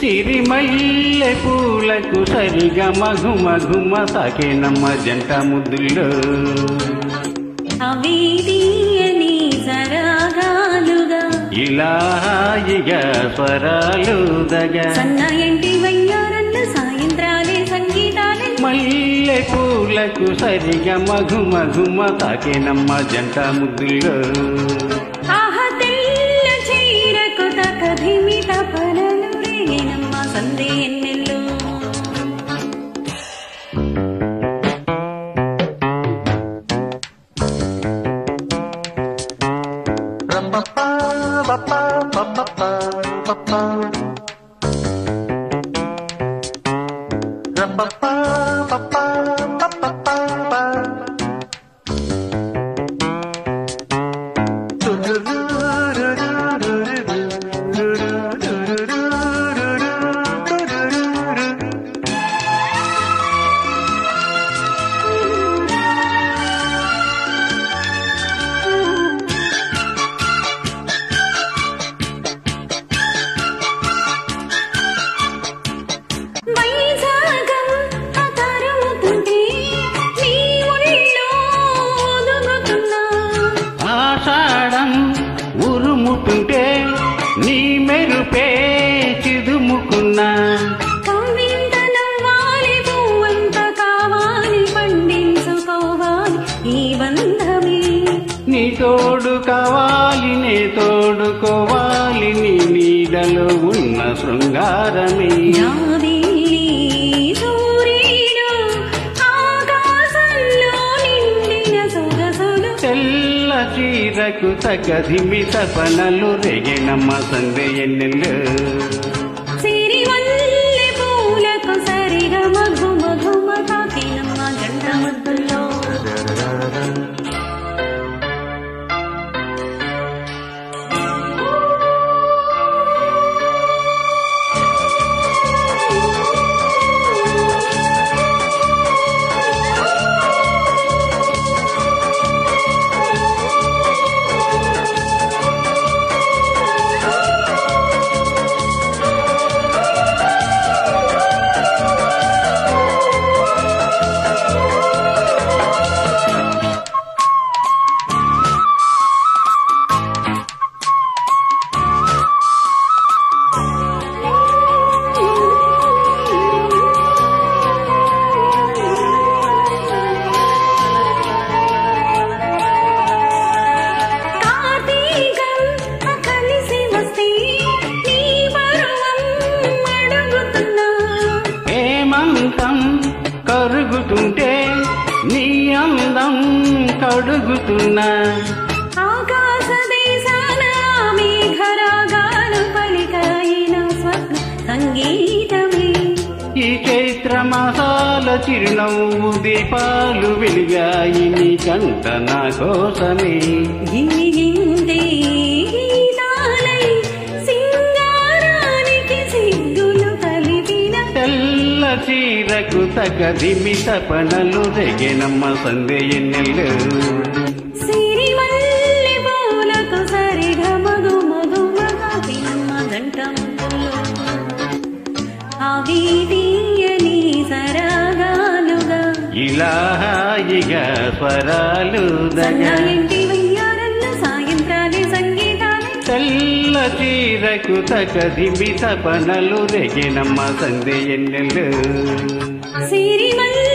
సిరిమల్లె పూలకు సరిగా మగుమగుమ తాకేనమ్మ జంట ముద్దుల్లో అవి తీయని సరాగాలుగా ఇలా హాయిగా స్వరాలుదగా సన్నాయంటి వయ్యారన్న సాయంత్రాలే సంగీతాలే మల్లె పూలకు సరిగా మగుమగుమ తాకేనమ్మ జంట ముద్దుల్లో ఆహా తెల్ల చీరకు తకధిమి తపనలు రేగినమ్మ సందే ఎన్నెల్లో ఉరుముతుంటే నీ మెరుపే చిదుముకున్నా కవింతనవ్వాలి పువ్వంత కావాలి పండించుకోవాలి ఈ బంధమే నీ తోడు కావాలి నే తోడుకోవాలి నీ నీడలో ఉన్న శృంగారమే చీరకు తగదిమి తపనలు రేగినమ్మ సందే ఎన్నెల్లో సిరిమల్లె పూలకు సరిగా మగుమగుమ తాకినమ్మ జంట ముద్దుల్లో కరుగుతుంటే నీ అందం కడుగుతున్నా ఆకాశ దేశాన మేఘరాగాలు పలికాయిన స్వప్న సంగీతమే ఈ చైత్ర మాసాల చిరునవ్వు దీపాలు వెలిగాయి నీ కంట నా కోసమే గిలిగిందే గీతాలై సింగారానికి సిగ్గులు కలిపిన తెల్ల చీరకు తగదిమి తపనలు రేగినమ్మ సందే ఎన్నెల్లో సిరిమల్లె పూలకు సరిగా మగుమగుమ తాకినమ్మ జంట ముద్దుల్లో అవి తీయని సరాగాలుగా ఇలా హాయిగా స్వరాలుదగా సన్నాయంటి వయ్యారన్న సాయంత్రాలే సంగీతాలే తెల్ల చీరకు తగదిమి తపనలు రేగినమ్మ సందే ఎన్నెల్లో సిరిమల్లె